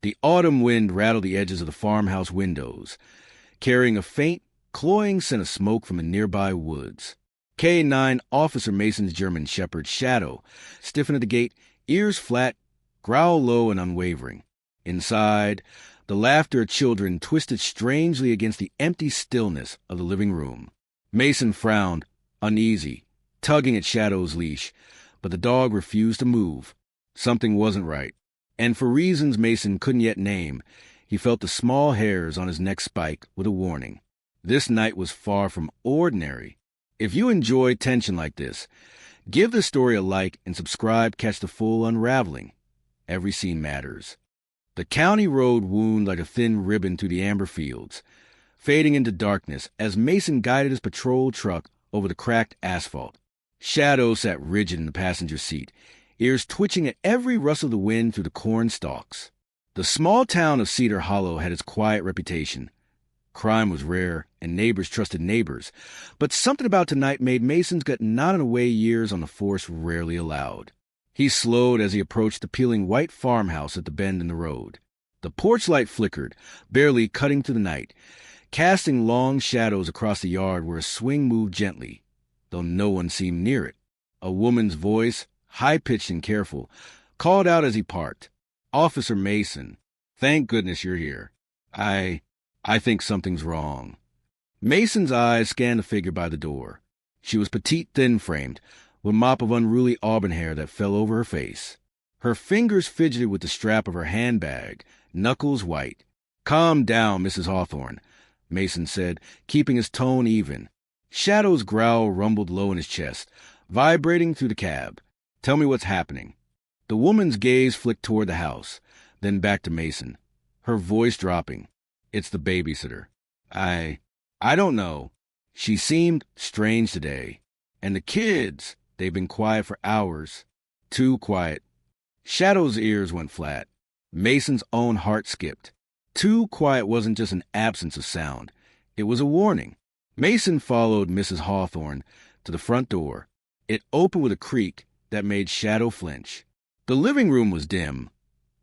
The autumn wind rattled the edges of the farmhouse windows, carrying a faint, cloying scent of smoke from the nearby woods. K-9 Officer Mason's German shepherd, Shadow, stiffened at the gate, ears flat, growl low and unwavering. Inside, the laughter of children twisted strangely against the empty stillness of the living room. Mason frowned, uneasy, tugging at Shadow's leash, but the dog refused to move. Something wasn't right, and for reasons Mason couldn't yet name, he felt the small hairs on his neck spike with a warning. This night was far from ordinary. If you enjoy tension like this, give the story a like and subscribe, catch the full unraveling. Every scene matters. The county road wound like a thin ribbon through the amber fields, fading into darkness as Mason guided his patrol truck over the cracked asphalt. Shadow sat rigid in the passenger seat, ears twitching at every rustle of the wind through the corn stalks. The small town of Cedar Hollow had its quiet reputation. Crime was rare, and neighbors trusted neighbors, but something about tonight made Mason's gut nod in a way years on the force rarely allowed. He slowed as he approached the peeling white farmhouse at the bend in the road. The porch light flickered, barely cutting through the night, casting long shadows across the yard where a swing moved gently, though no one seemed near it. A woman's voice, high-pitched and careful, called out as he parked, "Officer Mason, thank goodness you're here. I think something's wrong." Mason's eyes scanned the figure by the door. She was petite, thin-framed, with a mop of unruly auburn hair that fell over her face. Her fingers fidgeted with the strap of her handbag, knuckles white. "Calm down, Mrs. Hawthorne," Mason said, keeping his tone even. Shadow's growl rumbled low in his chest, vibrating through the cab. "Tell me what's happening." The woman's gaze flicked toward the house, then back to Mason, her voice dropping. "It's the babysitter. I don't know. She seemed strange today. And the kids, they've been quiet for hours. Too quiet." Shadow's ears went flat. Mason's own heart skipped. Too quiet wasn't just an absence of sound. It was a warning. Mason followed Mrs. Hawthorne to the front door. It opened with a creak that made Shadow flinch. The living room was dim,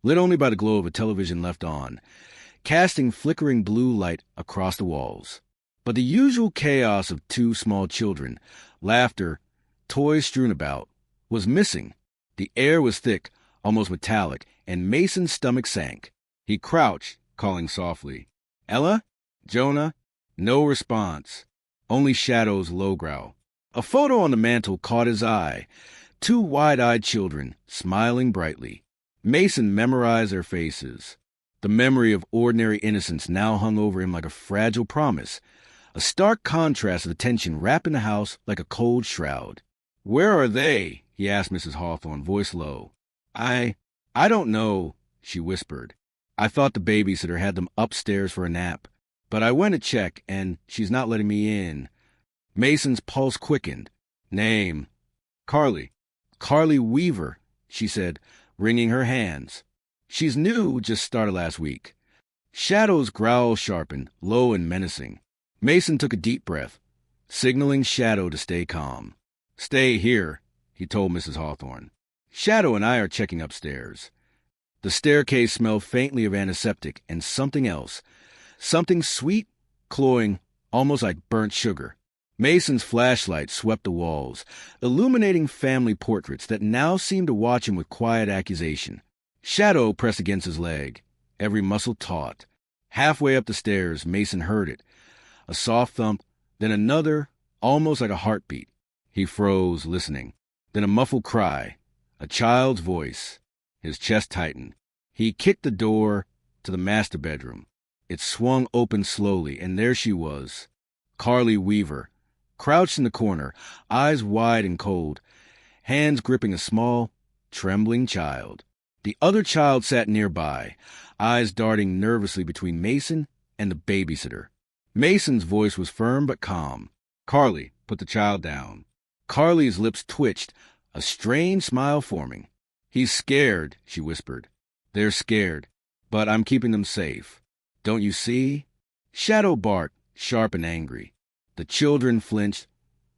lit only by the glow of a television left on, casting flickering blue light across the walls. But the usual chaos of two small children, laughter, toys strewn about, was missing. The air was thick, almost metallic, and Mason's stomach sank. He crouched, calling softly, "Ella? Jonah?" No response, only Shadow's low growl. A photo on the mantel caught his eye. Two wide-eyed children, smiling brightly. Mason memorized their faces. The memory of ordinary innocence now hung over him like a fragile promise, a stark contrast of the tension wrapping the house like a cold shroud. "Where are they?" he asked Mrs. Hawthorne, voice low. I don't know," she whispered. "I thought the babysitter had them upstairs for a nap, but I went to check, and she's not letting me in." Mason's pulse quickened. "Name?" "Carly. Carly Weaver," she said, wringing her hands. "She's new, just started last week." Shadow's growl sharpened, low and menacing. Mason took a deep breath, signaling Shadow to stay calm. "Stay here," he told Mrs. Hawthorne. "Shadow and I are checking upstairs." The staircase smelled faintly of antiseptic and something else, something sweet, cloying, almost like burnt sugar. Mason's flashlight swept the walls, illuminating family portraits that now seemed to watch him with quiet accusation. Shadow pressed against his leg, every muscle taut. Halfway up the stairs, Mason heard it. A soft thump, then another, almost like a heartbeat. He froze, listening. Then a muffled cry, a child's voice. His chest tightened. He kicked the door to the master bedroom. It swung open slowly, and there she was, Carly Weaver, crouched in the corner, eyes wide and cold, hands gripping a small, trembling child. The other child sat nearby, eyes darting nervously between Mason and the babysitter. Mason's voice was firm but calm. "Carly, put the child down." Carly's lips twitched, a strange smile forming. "He's scared," she whispered. "They're scared, but I'm keeping them safe. Don't you see?" Shadow barked, sharp and angry. The children flinched,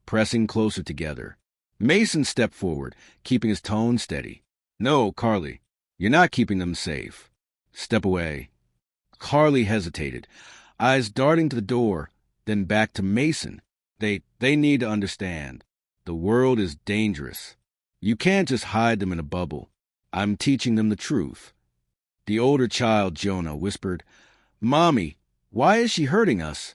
pressing closer together. Mason stepped forward, keeping his tone steady. "No, Carly, you're not keeping them safe. Step away. Carly hesitated, eyes darting to the door, then back to Mason. They need to understand. The world is dangerous. You can't just hide them in a bubble. I'm teaching them the truth. The older child, Jonah, whispered, "Mommy, why is she hurting us?"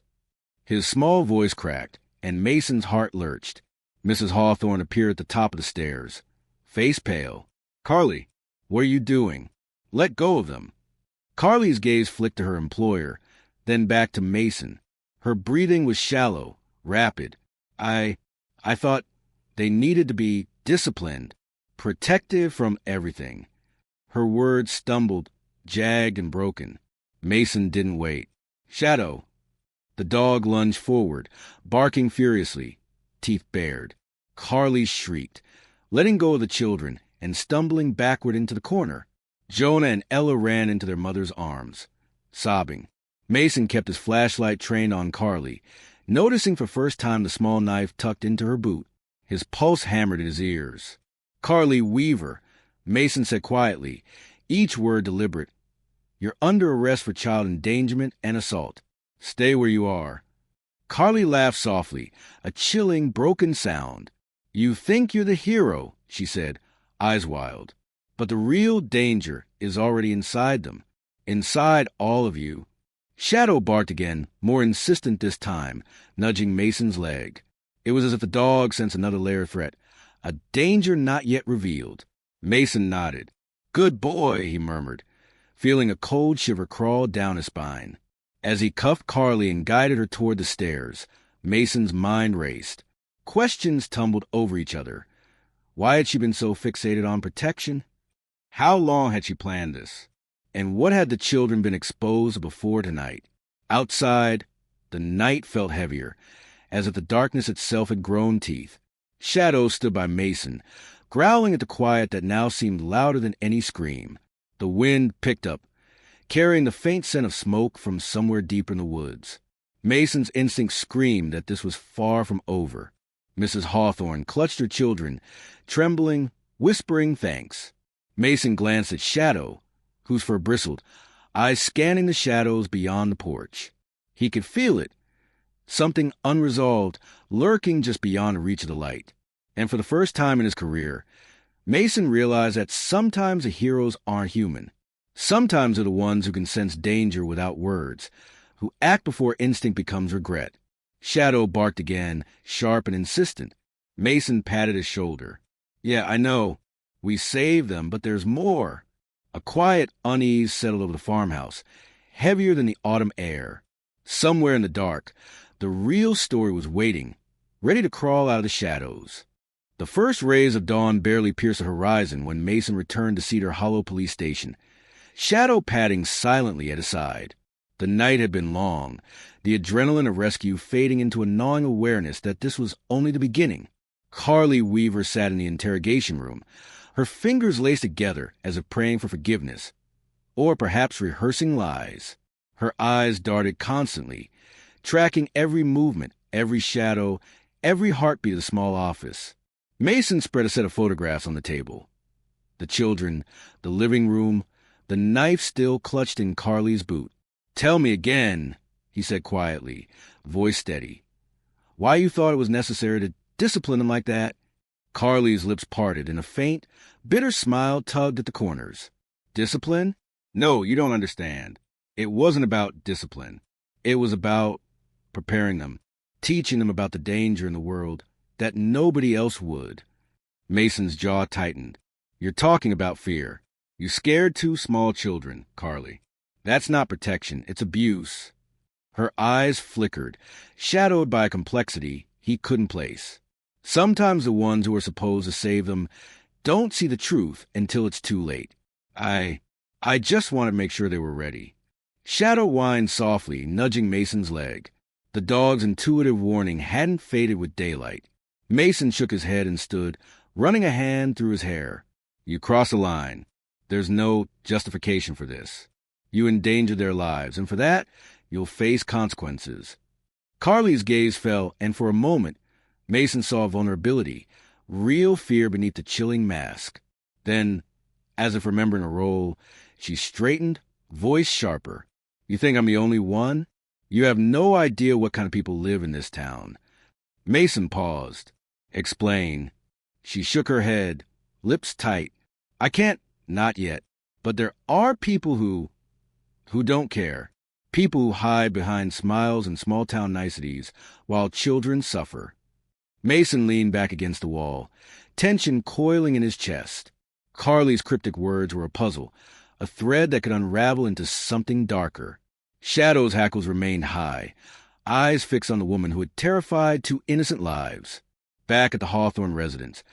His small voice cracked, and Mason's heart lurched. Mrs. Hawthorne appeared at the top of the stairs, face pale. "Carly, what are you doing? Let go of them." Carly's gaze flicked to her employer, then back to Mason. Her breathing was shallow, rapid. I thought they needed to be disciplined, protective from everything." Her words stumbled, jagged and broken. Mason didn't wait. "Shadow." The dog lunged forward, barking furiously, teeth bared. Carly shrieked, letting go of the children and stumbling backward into the corner. Jonah and Ella ran into their mother's arms, sobbing. Mason kept his flashlight trained on Carly, noticing for first time the small knife tucked into her boot. His pulse hammered in his ears. "Carly Weaver," Mason said quietly, each word deliberate. "You're under arrest for child endangerment and assault. Stay where you are." Carly laughed softly, a chilling, broken sound. "You think you're the hero," she said, eyes wild. "But the real danger is already inside them. Inside all of you." Shadow barked again, more insistent this time, nudging Mason's leg. It was as if the dog sensed another layer of threat, a danger not yet revealed. Mason nodded. "Good boy," he murmured, feeling a cold shiver crawl down his spine. As he cuffed Carly and guided her toward the stairs, Mason's mind raced. Questions tumbled over each other. Why had she been so fixated on protection? How long had she planned this? And what had the children been exposed before tonight? Outside, the night felt heavier, as if the darkness itself had grown teeth. Shadow stood by Mason, growling at the quiet that now seemed louder than any scream. The wind picked up, carrying the faint scent of smoke from somewhere deep in the woods. Mason's instinct screamed that this was far from over. Mrs. Hawthorne clutched her children, trembling, whispering thanks. Mason glanced at Shadow, whose fur bristled, eyes scanning the shadows beyond the porch. He could feel it, something unresolved, lurking just beyond reach of the light. And for the first time in his career, Mason realized that sometimes the heroes aren't human. Sometimes they're the ones who can sense danger without words, who act before instinct becomes regret. Shadow barked again, sharp and insistent. Mason patted his shoulder. "Yeah, I know. We saved them, but there's more." A quiet unease settled over the farmhouse, heavier than the autumn air. Somewhere in the dark, the real story was waiting, ready to crawl out of the shadows. The first rays of dawn barely pierced the horizon when Mason returned to Cedar Hollow Police Station, Shadow padding silently at his side. The night had been long, the adrenaline of rescue fading into a gnawing awareness that this was only the beginning. Carly Weaver sat in the interrogation room, her fingers laced together as if praying for forgiveness, or perhaps rehearsing lies. Her eyes darted constantly, tracking every movement, every shadow, every heartbeat of the small office. Mason spread a set of photographs on the table. The children, the living room, the knife still clutched in Carly's boot. "Tell me again," he said quietly, voice steady, "why you thought it was necessary to discipline him like that?" Carly's lips parted, and a faint, bitter smile tugged at the corners. "Discipline? No, you don't understand. It wasn't about discipline. It was about preparing them, teaching them about the danger in the world that nobody else would." Mason's jaw tightened. "You're talking about fear. You scared two small children, Carly. That's not protection, it's abuse." Her eyes flickered, shadowed by a complexity he couldn't place. Sometimes the ones who are supposed to save them don't see the truth until it's too late. I just want to make sure they were ready." Shadow whined softly, nudging Mason's leg. The dog's intuitive warning hadn't faded with daylight. Mason shook his head and stood, running a hand through his hair. "You cross a line. There's no justification for this. You endangered their lives, and for that, you'll face consequences." Carly's gaze fell, and for a moment, Mason saw vulnerability, real fear beneath the chilling mask. Then, as if remembering a role, she straightened, voice sharper. You think I'm the only one? You have no idea what kind of people live in this town. Mason paused. Explain. She shook her head, lips tight. I can't, not yet. But there are people who don't care. People who hide behind smiles and small-town niceties while children suffer. Mason leaned back against the wall, tension coiling in his chest. Carly's cryptic words were a puzzle, a thread that could unravel into something darker. Shadow's hackles remained high, eyes fixed on the woman who had terrified two innocent lives. Back at the Hawthorne residence,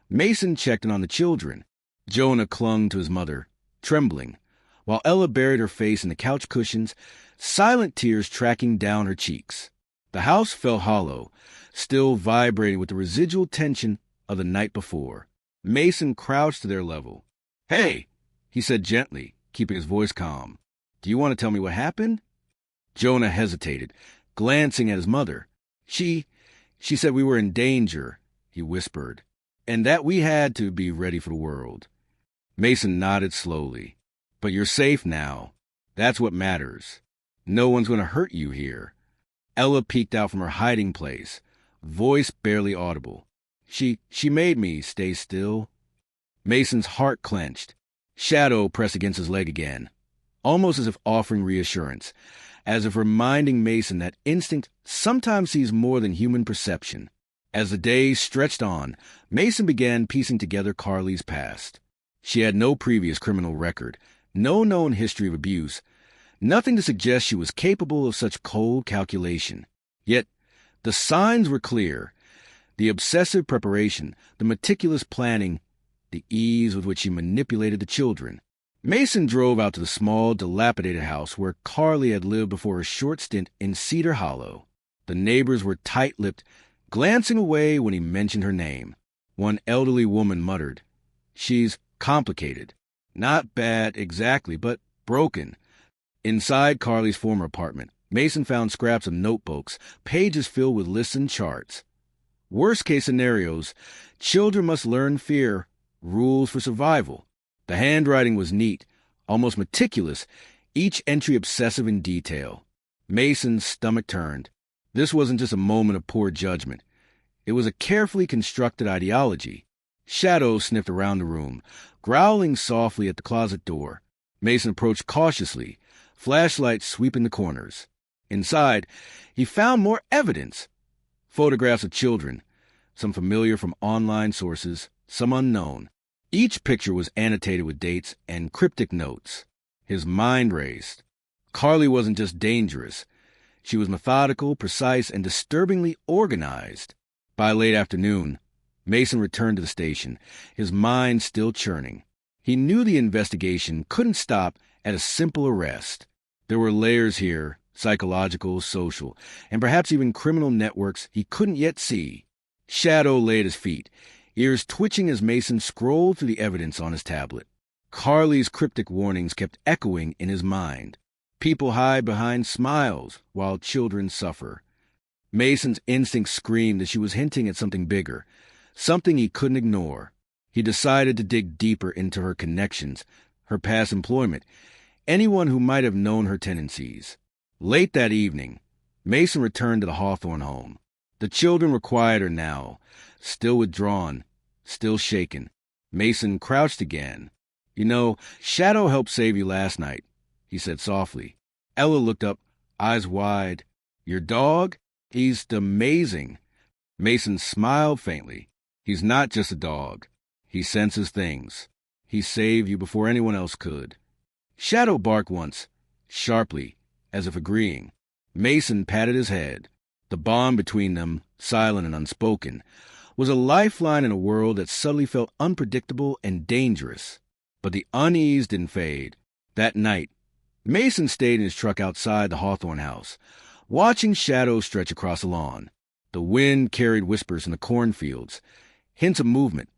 Mason checked in on the children. Jonah clung to his mother, trembling, while Ella buried her face in the couch cushions, silent tears tracking down her cheeks. The house felt hollow, still vibrating with the residual tension of the night before. Mason crouched to their level. "Hey," he said gently, keeping his voice calm. "Do you want to tell me what happened?" Jonah hesitated, glancing at his mother. She said we were in danger," he whispered, "and that we had to be ready for the world." Mason nodded slowly. "But you're safe now. That's what matters. No one's going to hurt you here." Ella peeked out from her hiding place, voice barely audible. She made me stay still." Mason's heart clenched. Shadow pressed against his leg again, almost as if offering reassurance, as if reminding Mason that instinct sometimes sees more than human perception. As the days stretched on, Mason began piecing together Carly's past. She had no previous criminal record, no known history of abuse, nothing to suggest she was capable of such cold calculation. Yet the signs were clear. The obsessive preparation, the meticulous planning, the ease with which she manipulated the children. Mason drove out to the small, dilapidated house where Carly had lived before a short stint in Cedar Hollow. The neighbors were tight-lipped, glancing away when he mentioned her name. One elderly woman muttered, "She's complicated. Not bad exactly, but broken." Inside Carly's former apartment, Mason found scraps of notebooks, pages filled with lists and charts. Worst-case scenarios, children must learn fear, rules for survival. The handwriting was neat, almost meticulous, each entry obsessive in detail. Mason's stomach turned. This wasn't just a moment of poor judgment. It was a carefully constructed ideology. Shadow sniffed around the room, growling softly at the closet door. Mason approached cautiously, flashlight sweeping the corners. Inside, he found more evidence. Photographs of children, some familiar from online sources, some unknown. Each picture was annotated with dates and cryptic notes. His mind raced. Carly wasn't just dangerous. She was methodical, precise, and disturbingly organized. By late afternoon, Mason returned to the station, his mind still churning. He knew the investigation couldn't stop at a simple arrest. There were layers here, psychological, social, and perhaps even criminal networks he couldn't yet see. Shadow lay at his feet, ears twitching as Mason scrolled through the evidence on his tablet. Carly's cryptic warnings kept echoing in his mind. People hide behind smiles while children suffer. Mason's instinct screamed that she was hinting at something bigger, something he couldn't ignore. He decided to dig deeper into her connections, her past employment, anyone who might have known her tendencies. Late that evening, Mason returned to the Hawthorne home. The children were quieter now, still withdrawn, still shaken. Mason crouched again. "You know, Shadow helped save you last night," he said softly. Ella looked up, eyes wide. "Your dog? He's amazing." Mason smiled faintly. "He's not just a dog. He senses things. He saved you before anyone else could." Shadow barked once, sharply, as if agreeing. Mason patted his head. The bond between them, silent and unspoken, was a lifeline in a world that suddenly felt unpredictable and dangerous. But the unease didn't fade. That night, Mason stayed in his truck outside the Hawthorne house, watching shadows stretch across the lawn. The wind carried whispers in the cornfields, hints of movement,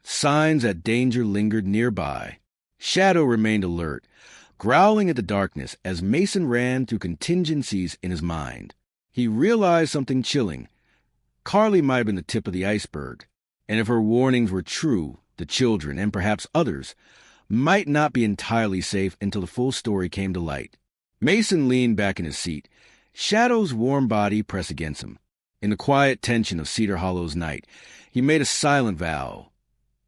signs that danger lingered nearby. Shadow remained alert, growling at the darkness as Mason ran through contingencies in his mind. He realized something chilling. Carly might have been the tip of the iceberg, and if her warnings were true, the children, and perhaps others, might not be entirely safe until the full story came to light. Mason leaned back in his seat, Shadow's warm body pressed against him. In the quiet tension of Cedar Hollow's night, he made a silent vow.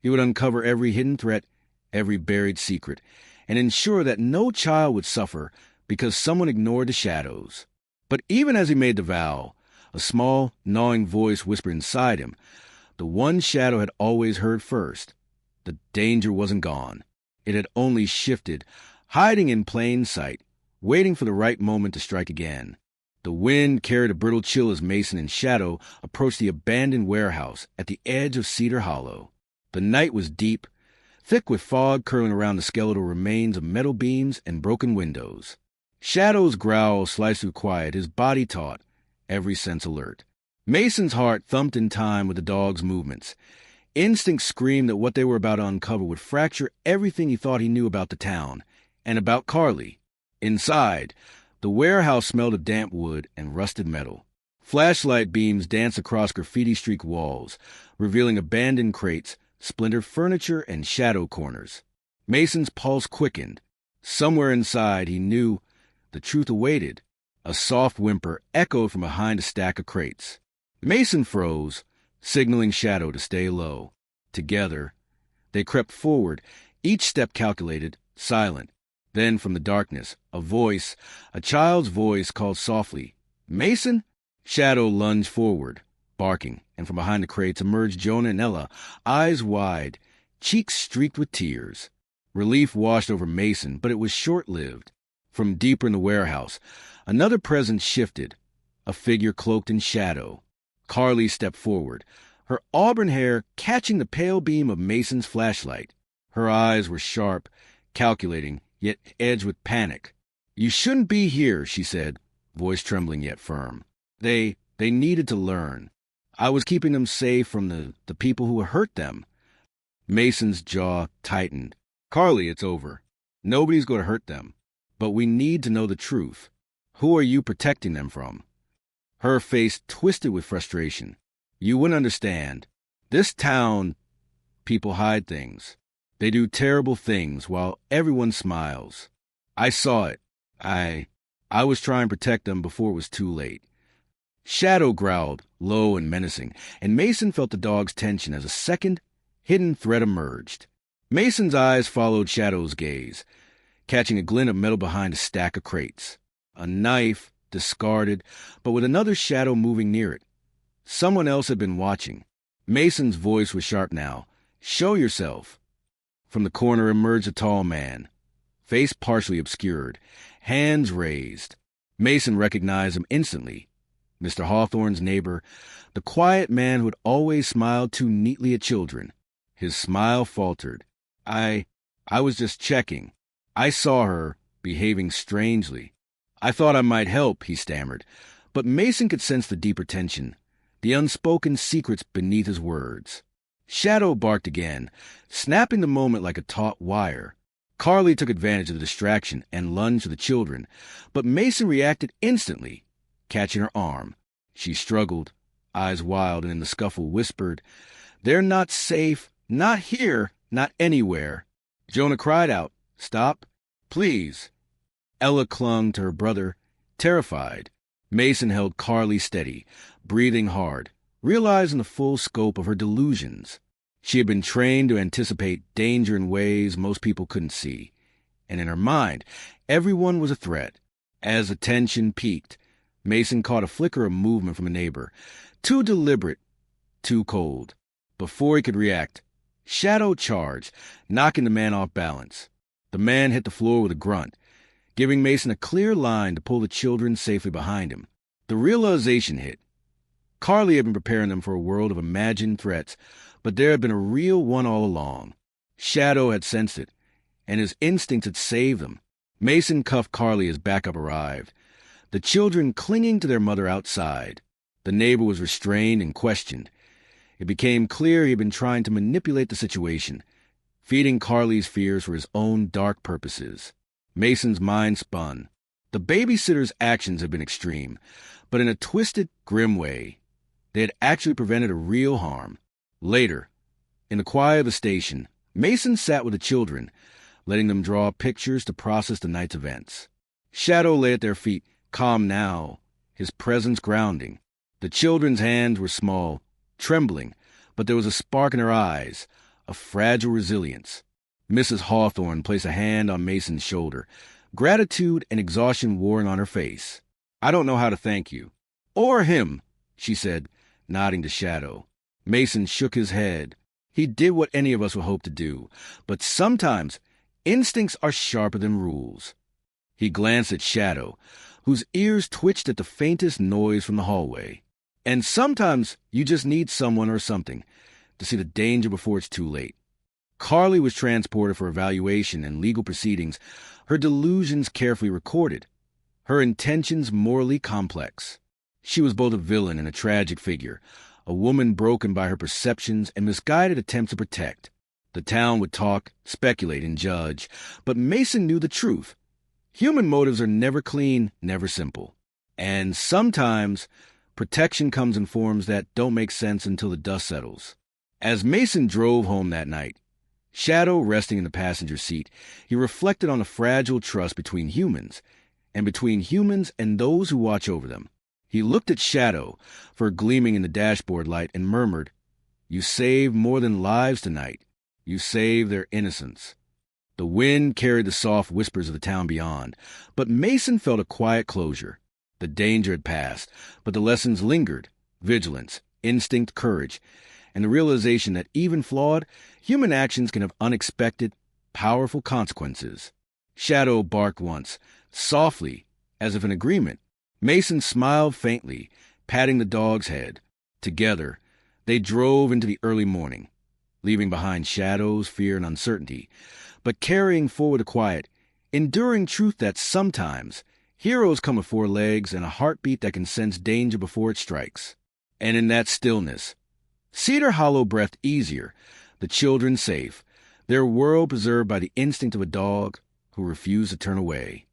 He would uncover every hidden threat, every buried secret, and ensure that no child would suffer because someone ignored the shadows. But even as he made the vow, a small, gnawing voice whispered inside him, the one Shadow had always heard first. The danger wasn't gone. It had only shifted, hiding in plain sight, waiting for the right moment to strike again. The wind carried a brittle chill as Mason and Shadow approached the abandoned warehouse at the edge of Cedar Hollow. The night was deep, thick with fog curling around the skeletal remains of metal beams and broken windows. Shadow's growl sliced through quiet, his body taut, every sense alert. Mason's heart thumped in time with the dog's movements. Instinct screamed that what they were about to uncover would fracture everything he thought he knew about the town, and about Carly. Inside, the warehouse smelled of damp wood and rusted metal. Flashlight beams danced across graffiti-streaked walls, revealing abandoned crates, splintered furniture, and shadow corners. Mason's pulse quickened. Somewhere inside, he knew the truth awaited. A soft whimper echoed from behind a stack of crates. Mason froze, signaling Shadow to stay low. Together, they crept forward, each step calculated, silent. Then from the darkness, a child's voice called softly, "Mason?" Shadow lunged forward, barking, and from behind the crates emerged Jonah and Ella, eyes wide, cheeks streaked with tears. Relief washed over Mason, but it was short-lived. From deeper in the warehouse, another presence shifted, a figure cloaked in shadow. Carly stepped forward, her auburn hair catching the pale beam of Mason's flashlight. Her eyes were sharp, calculating, yet edged with panic. "You shouldn't be here," she said, voice trembling yet firm. They needed to learn. I was keeping them safe from the people who hurt them." Mason's jaw tightened. "Carly, it's over. Nobody's going to hurt them. But we need to know the truth. Who are you protecting them from?" Her face twisted with frustration. "You wouldn't understand. This town, people hide things. They do terrible things while everyone smiles. I saw it. I was trying to protect them before it was too late." Shadow growled, low and menacing, and Mason felt the dog's tension as a second, hidden threat emerged. Mason's eyes followed Shadow's gaze, catching a glint of metal behind a stack of crates. A knife, discarded, but with another shadow moving near it. Someone else had been watching. Mason's voice was sharp now. "Show yourself." From the corner emerged a tall man, face partially obscured, hands raised. Mason recognized him instantly. Mr. Hawthorne's neighbor, the quiet man who had always smiled too neatly at children. His smile faltered. I was just checking. I saw her behaving strangely. I thought I might help," he stammered. But Mason could sense the deeper tension, the unspoken secrets beneath his words. Shadow barked again, snapping the moment like a taut wire. Carly took advantage of the distraction and lunged to the children, but Mason reacted instantly, catching her arm. She struggled, eyes wild, and in the scuffle whispered, "They're not safe, not here, not anywhere." Jonah cried out, "Stop, please." Ella clung to her brother, terrified. Mason held Carly steady, breathing hard, realizing the full scope of her delusions. She had been trained to anticipate danger in ways most people couldn't see, and in her mind, everyone was a threat. As the tension peaked, Mason caught a flicker of movement from a neighbor, too deliberate, too cold. Before he could react, Shadow charged, knocking the man off balance. The man hit the floor with a grunt, giving Mason a clear line to pull the children safely behind him. The realization hit. Carly had been preparing them for a world of imagined threats, but there had been a real one all along. Shadow had sensed it, and his instincts had saved them. Mason cuffed Carly as backup arrived, the children clinging to their mother outside. The neighbor was restrained and questioned. It became clear he had been trying to manipulate the situation, feeding Carly's fears for his own dark purposes. Mason's mind spun. The babysitter's actions had been extreme, but in a twisted, grim way. They had actually prevented a real harm. Later, in the quiet of the station, Mason sat with the children, letting them draw pictures to process the night's events. Shadow lay at their feet, calm now, his presence grounding. The children's hands were small, trembling, but there was a spark in her eyes, a fragile resilience. Mrs. Hawthorne placed a hand on Mason's shoulder, gratitude and exhaustion warring on her face. "I don't know how to thank you." "Or him," she said, nodding to Shadow. Mason shook his head. He did what any of us would hope to do, but sometimes instincts are sharper than rules. He glanced at Shadow, whose ears twitched at the faintest noise from the hallway. And sometimes you just need someone or something to see the danger before it's too late. Carly was transported for evaluation and legal proceedings, her delusions carefully recorded, her intentions morally complex. She was both a villain and a tragic figure, a woman broken by her perceptions and misguided attempts to protect. The town would talk, speculate, and judge, but Mason knew the truth. Human motives are never clean, never simple. And sometimes protection comes in forms that don't make sense until the dust settles. As Mason drove home that night, Shadow resting in the passenger seat, he reflected on the fragile trust between humans and those who watch over them. He looked at Shadow, fur gleaming in the dashboard light, and murmured, "You saved more than lives tonight. You saved their innocence." The wind carried the soft whispers of the town beyond, but Mason felt a quiet closure. The danger had passed, but the lessons lingered: vigilance, instinct, courage, and the realization that even flawed, human actions can have unexpected, powerful consequences. Shadow barked once, softly, as if in agreement. Mason smiled faintly, patting the dog's head. Together, they drove into the early morning, leaving behind shadows, fear, and uncertainty, but carrying forward the quiet, enduring truth that sometimes heroes come with 4 legs and a heartbeat that can sense danger before it strikes. And in that stillness, Cedar Hollow breathed easier, the children safe, their world preserved by the instinct of a dog who refused to turn away.